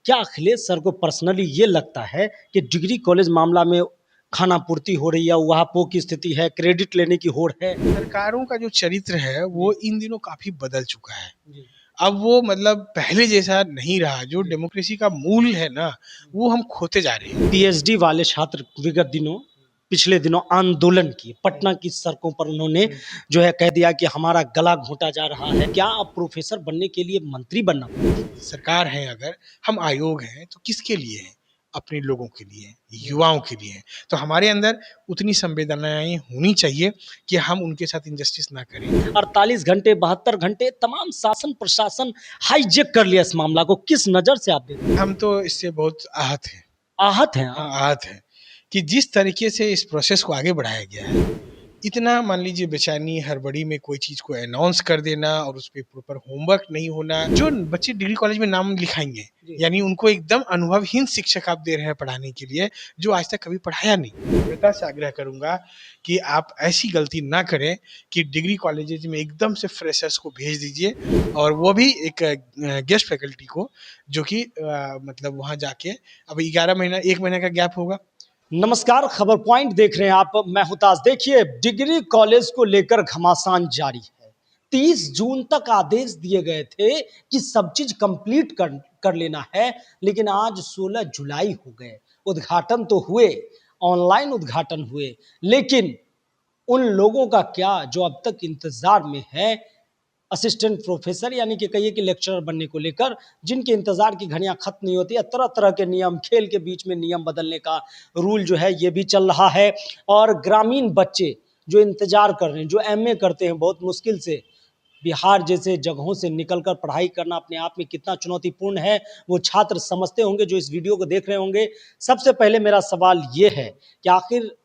क्या अखिलेश सर को पर्सनली ये लगता है कि डिग्री कॉलेज मामला में खानापूर्ति हो रही है, उहापोह की स्थिति है, क्रेडिट लेने की होड़ है? सरकारों का जो चरित्र है वो इन दिनों काफी बदल चुका है। जी, अब वो मतलब पहले जैसा नहीं रहा। जो जी। डेमोक्रेसी का मूल है ना, वो हम खोते जा रहे हैं। पीएचडी वाले छात्र विगत दिनों पिछले दिनों आंदोलन किए पटना की सड़कों पर। उन्होंने जो है कह दिया कि हमारा गला घोंटा जा रहा है। क्या अब प्रोफेसर बनने के लिए मंत्री बनना पड़ेगा? सरकार है, अगर हम आयोग हैं तो किसके लिए हैं? अपने लोगों के लिए, युवाओं के लिए हैं। तो हमारे अंदर उतनी संवेदनाएं होनी चाहिए कि हम उनके साथ इंजस्टिस ना करें। 48 घंटे 72 घंटे तमाम शासन प्रशासन हाईजेक कर लिया इस मामला को। किस नजर से आप देखते हैं? हम तो इससे बहुत आहत हैं। आहत हैं हाँ, आप? आहत है कि जिस तरीके से इस प्रोसेस को आगे बढ़ाया गया है, इतना मान लीजिए बेचैनी, हड़बड़ी में कोई चीज़ को अनाउंस कर देना और उस पे प्रॉपर होमवर्क नहीं होना। जो बच्चे डिग्री कॉलेज में नाम लिखाएँगे, जी। यानी उनको एकदम अनुभवहीन शिक्षक आप दे रहे हैं पढ़ाने के लिए, जो आज तक कभी पढ़ाया नहीं। नम्रता से आग्रह करूँगा कि आप ऐसी गलती ना करें कि डिग्री कॉलेजेज में एकदम से फ्रेशर्स को भेज दीजिए, और वो भी एक गेस्ट फैकल्टी को, जो कि मतलब वहाँ जाके अब 11 महीना 1 महीने का गैप होगा। नमस्कार, खबर पॉइंट देख रहे हैं आप। मैं हूं ताज। देखिए, डिग्री कॉलेज को लेकर घमासान जारी है। 30 जून तक आदेश दिए गए थे कि सब चीज कंप्लीट कर लेना है, लेकिन आज 16 जुलाई हो गए। उद्घाटन तो हुए, ऑनलाइन उद्घाटन हुए, लेकिन उन लोगों का क्या जो अब तक इंतजार में है असिस्टेंट प्रोफेसर, यानी कि कहिए कि लेक्चरर बनने को लेकर, जिनके इंतजार की घड़ियां खत्म नहीं होती है। तरह तरह के नियम, खेल के बीच में नियम बदलने का रूल जो है ये भी चल रहा है। और ग्रामीण बच्चे जो इंतजार कर रहे हैं, जो एमए करते हैं बहुत मुश्किल से, बिहार जैसे जगहों से निकलकर पढ़ाई करना अपने आप में कितना चुनौतीपूर्ण है, वो छात्र समझते होंगे जो इस वीडियो को देख रहे होंगे। सबसे पहले मेरा सवाल ये है कि आखिर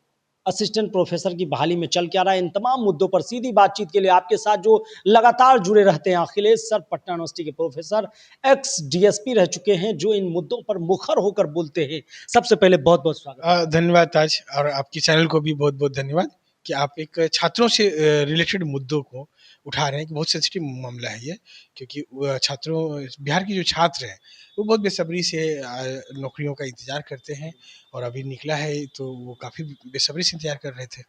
असिस्टेंट प्रोफेसर की बहाली में चल क्या रहा है? इन तमाम मुद्दों पर सीधी बातचीत के लिए आपके साथ जो लगातार जुड़े रहते हैं, अखिलेश सर पटना यूनिवर्सिटी के प्रोफेसर, एक्स डीएसपी रह चुके हैं, जो इन मुद्दों पर मुखर होकर बोलते हैं। सबसे पहले बहुत बहुत स्वागत है। धन्यवाद ताज, और आपके चैनल को भी बहुत बहुत धन्यवाद कि आप एक छात्रों से रिलेटेड मुद्दों को उठा रहे हैं। कि बहुत सेंसिटिव मामला है ये, क्योंकि छात्रों, बिहार के जो छात्र हैं वो बहुत बेसब्री से नौकरियों का इंतजार करते हैं, और अभी निकला है तो वो काफ़ी बेसब्री से इंतजार कर रहे थे।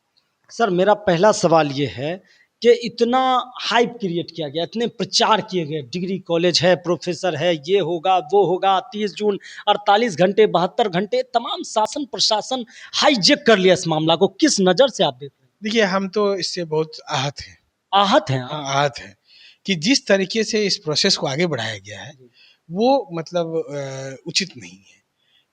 सर, मेरा पहला सवाल ये है कि इतना हाइप क्रिएट किया गया, इतने प्रचार किए गए, डिग्री कॉलेज है, प्रोफेसर है, ये होगा वो होगा, 30 जून, 48 घंटे 72 घंटे तमाम शासन प्रशासन हाईजेक कर लिया इस मामला को। किस नज़र से आप देख रहे हैं? देखिए, हम तो इससे बहुत आहत हैं। आहत हैं आप? हाँ, आहत हैं कि जिस तरीके से इस प्रोसेस को आगे बढ़ाया गया है, वो मतलब उचित नहीं है।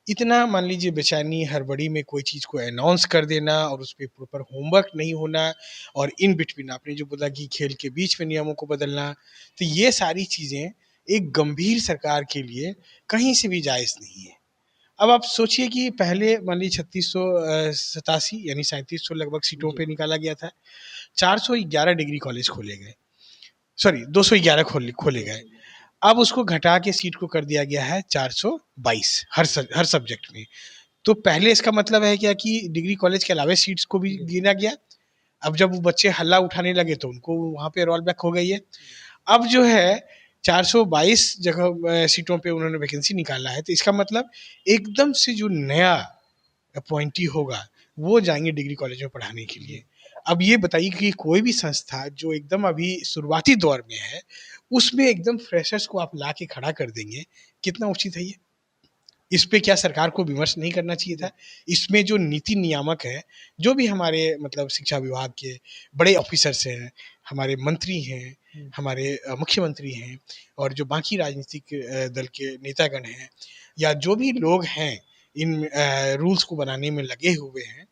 इतना मान लीजिए बेचैनी, हड़बड़ी में कोई चीज़ को अनाउंस कर देना और उस पे प्रॉपर होमवर्क नहीं होना, और इन बिटवीन आपने जो बोला कि खेल के बीच में नियमों को बदलना, तो ये सारी चीज़ें एक गंभीर सरकार के लिए कहीं से भी जायज़ नहीं है। अब आप सोचिए कि पहले मान लीजिए 3600 87 यानी 3700 लगभग सीटों पे निकाला गया था। 411 डिग्री कॉलेज खोले गए, सॉरी 211 खोले गए। अब उसको घटा के सीट को कर दिया गया है 422 हर सब्जेक्ट में। तो पहले इसका मतलब है क्या कि डिग्री कॉलेज के अलावा सीट्स को भी गिना गया। अब जब वो बच्चे हल्ला उठाने लगे तो उनको वहाँ पे रोल बैक हो गई है। अब जो है 422 जगह सीटों पे उन्होंने वैकेंसी निकाला है, तो इसका मतलब एकदम से जो नया अपॉइंटी होगा वो जाएंगे डिग्री कॉलेज में पढ़ाने के लिए। अब ये बताइए कि कोई भी संस्था जो एकदम अभी शुरुआती दौर में है, उसमें एकदम फ्रेशर्स को आप ला के खड़ा कर देंगे, कितना उचित है ये? इस पे क्या सरकार को विमर्श नहीं करना चाहिए था? इसमें जो नीति नियामक है, जो भी हमारे मतलब शिक्षा विभाग के बड़े ऑफिसर्स हैं, हमारे मंत्री हैं, हमारे मुख्यमंत्री हैं, और जो बाकी राजनीतिक दल के नेतागण हैं, या जो भी लोग हैं इन रूल्स को बनाने में लगे हुए हैं,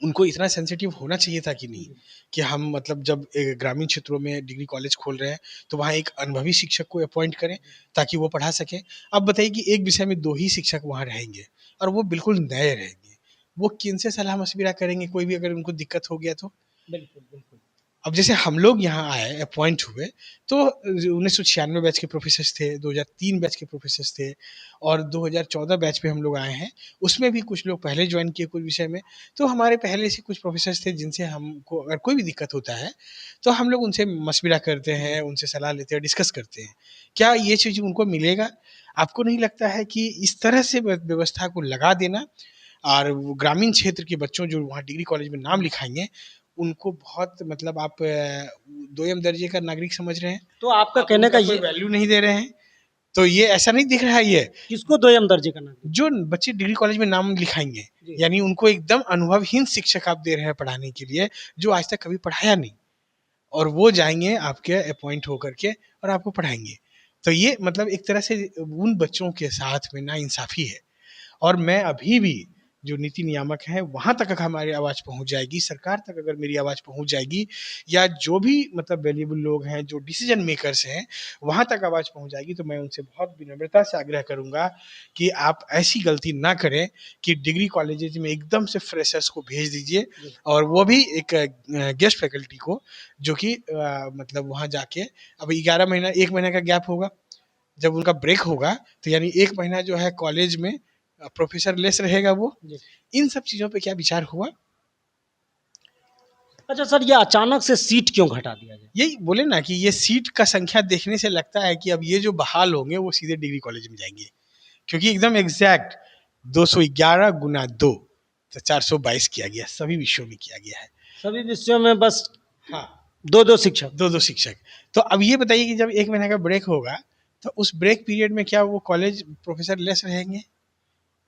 उनको इतना सेंसिटिव होना चाहिए था कि नहीं? कि हम मतलब जब ग्रामीण क्षेत्रों में डिग्री कॉलेज खोल रहे हैं, तो वहाँ एक अनुभवी शिक्षक को अपॉइंट करें ताकि वो पढ़ा सकें। अब बताइए कि एक विषय में 2 ही शिक्षक वहाँ रहेंगे, और वो बिल्कुल नए रहेंगे। वो किनसे सलाह-मशविरा करेंगे, कोई भी अगर उनको दिक्कत हो गया तो? बिल्कुल, बिल्कुल। अब जैसे हम लोग यहाँ आए, अपॉइंट हुए, तो 1996 बैच के प्रोफेसर्स थे, 2003 बैच के प्रोफेसर्स थे, और 2014 बैच पे हम लोग आए हैं। उसमें भी कुछ लोग पहले जॉइन किए कुछ विषय में। तो हमारे पहले से कुछ प्रोफेसर्स थे जिनसे हमको अगर कोई भी दिक्कत होता है, तो हम लोग उनसे मशविरा करते हैं, उनसे सलाह लेते हैं, डिस्कस करते हैं। क्या ये चीज़ उनको मिलेगा? आपको नहीं लगता है कि इस तरह से व्यवस्था को लगा देना, और वो ग्रामीण क्षेत्र के बच्चों जो वहाँ डिग्री कॉलेज में नाम लिखाएंगे, उनको बहुत मतलब आप दोयम दर्जे का नागरिक समझ रहे हैं, तो आपका आप कहने उनका का कोई ये, वैल्यू नहीं दे रहे हैं। तो ये ऐसा नहीं दिख रहा है ये, किसको दोयम दर्जे का नाम? जो बच्चे डिग्री कॉलेज में नाम लिखाएंगे, जी। यानी उनको एकदम अनुभवहीन शिक्षक आप दे रहे हैं पढ़ाने के लिए, जो आज तक कभी पढ़ाया नहीं, और वो जाएंगे आपके अपॉइंट होकर के और आपको पढ़ाएंगे। तो ये मतलब एक तरह से उन बच्चों के साथ में नाइंसाफी है। और मैं अभी भी जो नीति नियामक है वहाँ तक अगर हमारी आवाज़ पहुँच जाएगी, सरकार तक अगर मेरी आवाज़ पहुँच जाएगी, या जो भी मतलब वैल्यूबल लोग हैं, जो डिसीजन मेकर्स हैं, वहाँ तक आवाज़ पहुँच जाएगी, तो मैं उनसे बहुत विनम्रता से आग्रह करूँगा कि आप ऐसी गलती ना करें कि डिग्री कॉलेजेज में एकदम से फ्रेशर्स को भेज दीजिए, और वो भी एक गेस्ट फैकल्टी को, जो कि मतलब वहाँ जाके अब 11 महीना 1 महीने का गैप होगा, जब उनका ब्रेक होगा, तो यानी 1 महीना जो है कॉलेज में प्रोफेसर लेस रहेगा वो। इन सब चीज़ों पे क्या विचार हुआ? अच्छा सर, ये अचानक से सीट क्यों घटा दिया गया? यही बोले ना कि ये सीट का संख्या देखने से लगता है कि अब ये जो बहाल होंगे वो सीधे डिग्री कॉलेज में जाएंगे, क्योंकि एकदम एग्जैक्ट 211 गुना 2, तो 422 किया गया, सभी विषयों में किया गया है। सभी विषयों में बस हाँ, 2-2 शिक्षक। 2-2 शिक्षक। तो अब ये बताइए कि जब 1 महीने का ब्रेक होगा, तो उस ब्रेक पीरियड में क्या वो कॉलेज प्रोफेसर लेस रहेंगे?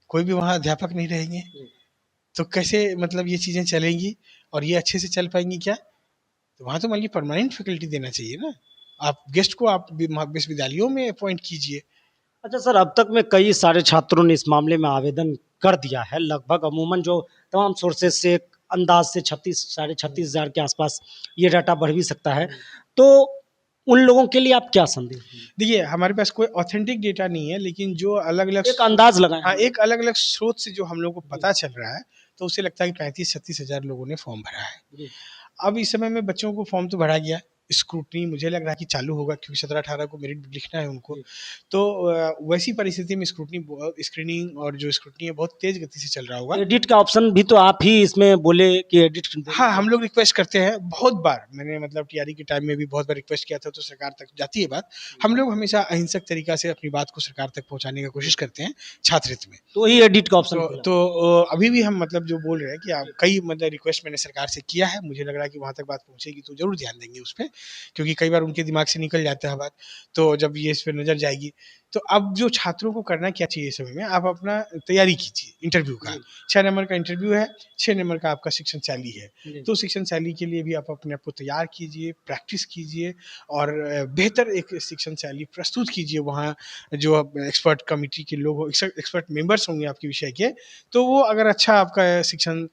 कोई भी वहाँ अध्यापक नहीं रहेंगे? तो कैसे मतलब ये चीज़ें चलेंगी और ये अच्छे से चल पाएंगी क्या? तो वहाँ तो मान लीजिए परमानेंट फैकल्टी देना चाहिए ना, आप गेस्ट को आप विश्वविद्यालयों में अपॉइंट कीजिए। अच्छा सर, अब तक में कई सारे छात्रों ने इस मामले में आवेदन कर दिया है लगभग, अमूमन जो तमाम सोर्सेज से एक अंदाज से 36 साढ़े 36,000 के आसपास ये डाटा बढ़ भी सकता है। तो उन लोगों के लिए आप क्या संदेश देंगे? देखिए, हमारे पास कोई ऑथेंटिक डेटा नहीं है, लेकिन जो अलग-अलग एक अंदाज लगाएं हाँ, हम। एक अलग-अलग स्रोत से जो हम लोग को पता चल रहा है, तो उससे लगता है कि 35-36 हज़ार लोगों ने फॉर्म भरा है। जी। अब इस समय में बच्चों को फॉर्म तो भरा गया, स्क्रूटनी मुझे लग रहा है कि चालू होगा, क्योंकि 17-18 को मेरिट लिखना है उनको। जी। तो वैसी परिस्थिति में स्क्रीनिंग और जो स्क्रूटनी है बहुत तेज़ गति से चल रहा होगा। एडिट का ऑप्शन भी तो आप ही इसमें बोले कि एडिट देना हाँ, हम चाहिए। लोग रिक्वेस्ट करते हैं बहुत बार, मैंने मतलब टीआरई के टाइम में भी बहुत बार रिक्वेस्ट किया था, तो सरकार तक जाती है बात। हम लोग हमेशा अहिंसक तरीका से अपनी बात को सरकार तक पहुँचाने की कोशिश करते हैं, छात्रहित में। तो ही एडिट का ऑप्शन तो खुला। तो अभी भी हम मतलब जो बोल रहे हैं कि आप कई मतलब रिक्वेस्ट मैंने सरकार से किया है, मुझे लग रहा है कि वहाँ तक बात पहुँचेगी तो ज़रूर ध्यान देंगे उस पे, क्योंकि कई बार उनके दिमाग से निकल जाता है बात, तो जब ये इस पे नज़र जाएगी। तो अब जो छात्रों को करना क्या चाहिए इस समय में, आप अपना तैयारी कीजिए इंटरव्यू का। जी। 6 नंबर का इंटरव्यू है, 6 नंबर का आपका शिक्षण शैली है। जी। तो शिक्षण शैली के लिए भी आप अपने आप को तैयार कीजिए, प्रैक्टिस कीजिए, और बेहतर एक शिक्षण शैली प्रस्तुत कीजिए वहाँ, जो एक्सपर्ट कमिटी के लोग हो, एक्सपर्ट मेंबर्स होंगे आपके विषय के, तो वो अगर अच्छा आपका शिक्षण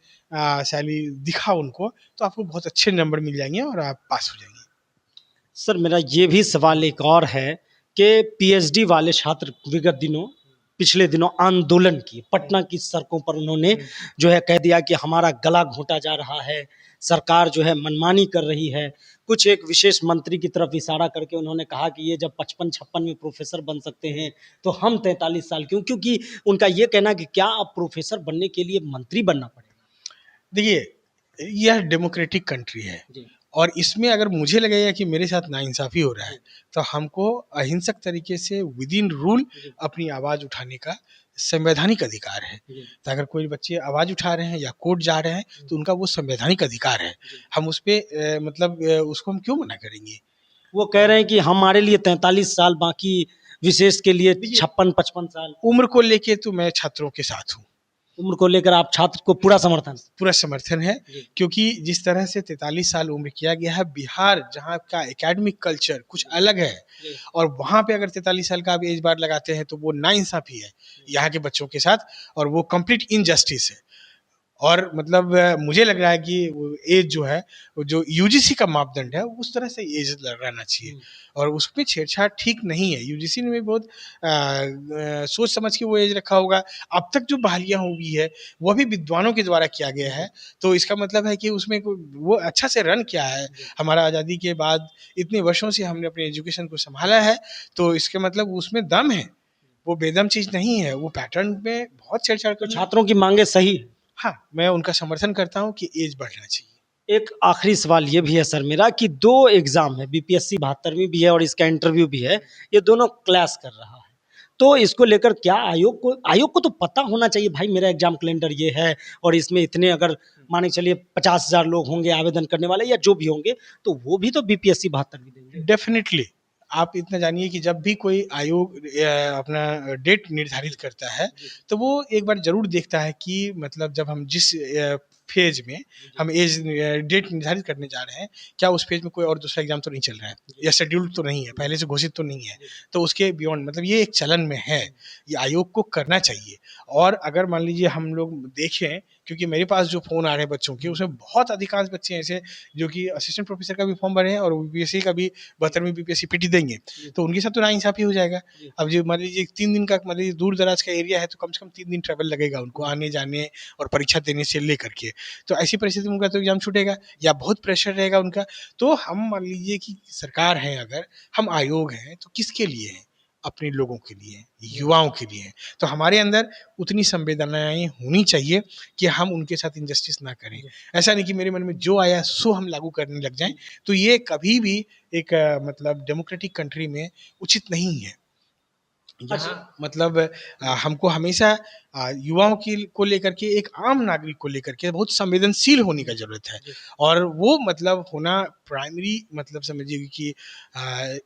शैली दिखा उनको, तो आपको बहुत अच्छे नंबर मिल जाएँगे और आप पास हो जाएँगे। सर, मेरा ये भी सवाल एक और है कि पीएचडी वाले छात्र विगत दिनों, पिछले दिनों आंदोलन किए, पटना की सड़कों पर उन्होंने जो है कह दिया कि हमारा गला घोंटा जा रहा है, सरकार जो है मनमानी कर रही है। कुछ एक विशेष मंत्री की तरफ इशारा करके उन्होंने कहा कि ये जब 55-56 में प्रोफेसर बन सकते हैं, तो हम 43 साल क्यों? क्योंकि उनका ये कहना है कि क्या अब प्रोफेसर बनने के लिए मंत्री बनना पड़ेगा? देखिए, यह डेमोक्रेटिक कंट्री है, जी। और इसमें अगर मुझे लगेगा कि मेरे साथ नाइंसाफ़ी हो रहा है, तो हमको अहिंसक तरीके से विदिन रूल जी। अपनी आवाज़ उठाने का संवैधानिक अधिकार है। जी। तो अगर कोई बच्चे आवाज़ उठा रहे हैं या कोर्ट जा रहे हैं, तो उनका वो संवैधानिक अधिकार है। हम उस पे मतलब उसको हम क्यों मना करेंगे? वो कह रहे हैं कि हमारे लिए 43 साल, बाकी विशेष के लिए देखिए, 56-55 साल। उम्र को लेके तो मैं छात्रों के साथ हूँ। उम्र को लेकर आप छात्र को पूरा समर्थन? पूरा समर्थन है, जी। क्योंकि जिस तरह से 43 साल उम्र किया गया है, बिहार जहाँ का एकेडमिक कल्चर कुछ अलग है, जी। और वहाँ पे अगर 43 साल का आप एज बार लगाते हैं, तो वो नाइंसाफ़ी है यहाँ के बच्चों के साथ, और वो कंप्लीट इनजस्टिस है। और मतलब मुझे लग रहा है कि वो एज जो है, वो जो यूजीसी का मापदंड है, उस तरह से एज रहना चाहिए, और उसमें छेड़छाड़ ठीक नहीं है। यूजीसी ने भी बहुत सोच समझ के वो एज रखा होगा। अब तक जो बहालियाँ हुई है, वो भी विद्वानों के द्वारा किया गया है, तो इसका मतलब है कि उसमें वो अच्छा से रन किया है। हमारा आज़ादी के बाद इतने वर्षों से हमने अपने एजुकेशन को संभाला है, तो इसके मतलब उसमें दम है, वो बेदम चीज़ नहीं है। वो पैटर्न में बहुत छेड़छाड़ तो करना। छात्रों की मांगे सही है। हाँ, मैं उनका समर्थन करता हूँ कि एज बढ़ना चाहिए। एक आखिरी सवाल ये भी है सर मेरा कि 2 एग्ज़ाम है, बीपीएससी 72वीं भी है और इसका इंटरव्यू भी है, ये दोनों क्लैश कर रहा है। तो इसको लेकर क्या आयोग को तो पता होना चाहिए भाई, मेरा एग्जाम कैलेंडर ये है और इसमें इतने, अगर माने चलिए 50,000 लोग होंगे आवेदन करने वाले या जो भी होंगे, तो वो भी तो बीपीएससी 72 भी देंगे। डेफिनेटली आप इतना जानिए कि जब भी कोई आयोग अपना डेट निर्धारित करता है तो वो एक बार जरूर देखता है कि मतलब जब हम जिस फेज में हम एज डेट निर्धारित करने जा रहे हैं, क्या उस फेज में कोई और दूसरा एग्जाम तो नहीं चल रहा है या शेड्यूल तो नहीं है, पहले से घोषित तो नहीं है। तो उसके बियॉन्ड मतलब ये एक चलन में है, ये आयोग को करना चाहिए। और अगर मान लीजिए हम लोग देखें, क्योंकि मेरे पास जो फ़ोन आ रहे हैं बच्चों के, उसमें बहुत अधिकांश बच्चे ऐसे जो कि असिस्टेंट प्रोफेसर का भी फॉर्म भरे हैं और बीपीएससी का भी 72वीं बीपीएससी पीटी देंगे, तो उनके साथ तो नाइंसाफ़ी हो जाएगा। अब जो मान लीजिए 3 दिन का, मान लीजिए दूर दराज का एरिया है, तो कम से कम 3 दिन ट्रैवल लगेगा उनको आने जाने और परीक्षा देने से लेकर के। तो ऐसी परिस्थिति में उनका तो एग्जाम छूटेगा या बहुत प्रेशर रहेगा उनका। तो हम मान लीजिए कि सरकार है, अगर हम आयोग हैं तो किसके लिए हैं? अपने लोगों के लिए हैं, युवाओं के लिए हैं। तो हमारे अंदर उतनी संवेदनाएं होनी चाहिए कि हम उनके साथ इनजस्टिस ना करें। ऐसा नहीं कि मेरे मन में जो आया सो हम लागू करने लग जाएं। तो ये कभी भी एक मतलब डेमोक्रेटिक कंट्री में उचित नहीं है। यहाँ मतलब हमको हमेशा युवाओं की को लेकर के, एक आम नागरिक को लेकर के बहुत संवेदनशील होने का जरूरत है। और वो मतलब होना प्राइमरी मतलब समझिए कि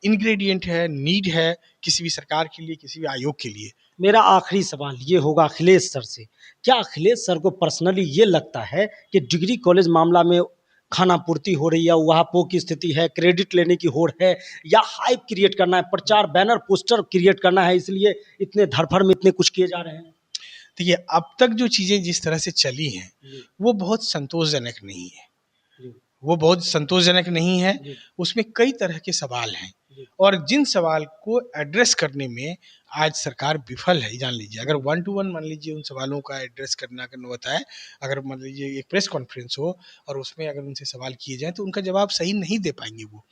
इंग्रेडिएंट है, नीड है किसी भी सरकार के लिए, किसी भी आयोग के लिए। मेरा आखिरी सवाल ये होगा अखिलेश सर से, क्या अखिलेश सर को पर्सनली ये लगता है कि डिग्री कॉलेज मामला में खाना पूर्ति हो रही है, वहाँ पो की स्थिति है, क्रेडिट लेने की होड़ है, या हाइप क्रिएट करना है, प्रचार बैनर पोस्टर क्रिएट करना है, इसलिए इतने धरफड़ में इतने कुछ किए जा रहे हैं? देखिए, अब तक जो चीज़ें जिस तरह से चली हैं वो बहुत संतोषजनक नहीं है, वो बहुत संतोषजनक नहीं है। उसमें कई तरह के सवाल हैं और जिन सवाल को एड्रेस करने में आज सरकार विफल है। जान लीजिए, अगर 1 टू 1 मान लीजिए उन सवालों का एड्रेस करना होता है, अगर मान लीजिए एक प्रेस कॉन्फ्रेंस हो और उसमें अगर उनसे सवाल किए जाएँ तो उनका जवाब सही नहीं दे पाएंगे वो।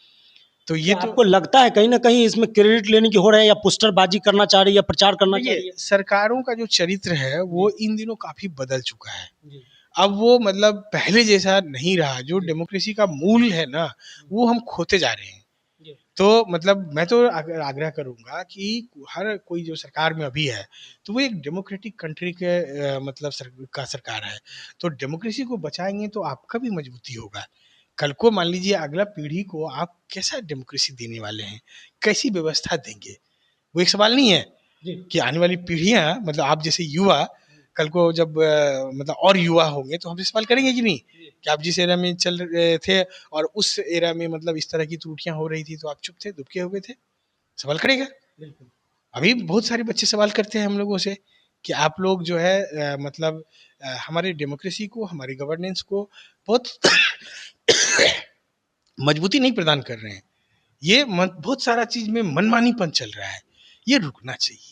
तो ये क्या तो आपको लगता है कहीं ना कहीं इसमें क्रेडिट लेने की होड़ है, या पोस्टरबाजी करना चाह रही है, या प्रचार करना चाह रही देखिए, है? सरकारों का जो चरित्र है वो इन दिनों काफ़ी बदल चुका है। अब वो मतलब पहले जैसा नहीं रहा। जो डेमोक्रेसी का मूल है ना, वो हम खोते जा रहे हैं। तो मतलब मैं तो आग्रह करूँगा कि हर कोई जो सरकार में अभी है, तो वो एक डेमोक्रेटिक कंट्री के मतलब सरकार है। तो डेमोक्रेसी को बचाएँगे तो आपका भी मजबूती होगा। कल को मान लीजिए अगला पीढ़ी को आप कैसा डेमोक्रेसी देने वाले हैं? कैसी व्यवस्था देंगे? वो एक सवाल नहीं है कि आने वाली पीढ़ियाँ, मतलब आप जैसे युवा कल को जब मतलब और युवा होंगे तो हमसे सवाल करेंगे कि नहीं, कि आप जिस एरा में चल रहे थे और उस एरा में मतलब इस तरह की त्रुटियां हो रही थी तो आप चुप थे, दुबके हुए थे? सवाल करेगा। अभी बहुत सारे बच्चे सवाल करते हैं हम लोगों से कि आप लोग जो है मतलब हमारे डेमोक्रेसी को, हमारी गवर्नेंस को बहुत मजबूती नहीं प्रदान कर रहे हैं। ये बहुत सारा चीज में मनमानीपन चल रहा है, ये रुकना चाहिए।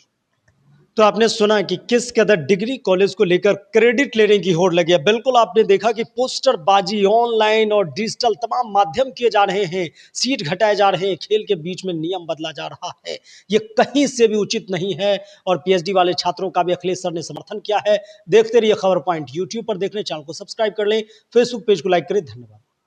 तो आपने सुना कि किस कदर डिग्री कॉलेज को लेकर क्रेडिट लेने की होड़ लगी है। बिल्कुल आपने देखा कि पोस्टरबाजी ऑनलाइन और डिजिटल तमाम माध्यम किए जा रहे हैं, सीट घटाए जा रहे हैं, खेल के बीच में नियम बदला जा रहा है। ये कहीं से भी उचित नहीं है और पीएचडी वाले छात्रों का भी अखिलेश सर ने समर्थन किया है। देखते रहिए खबर पॉइंट। यूट्यूब पर देखने चैनल को सब्सक्राइब कर लें, फेसबुक पेज को लाइक करें। धन्यवाद।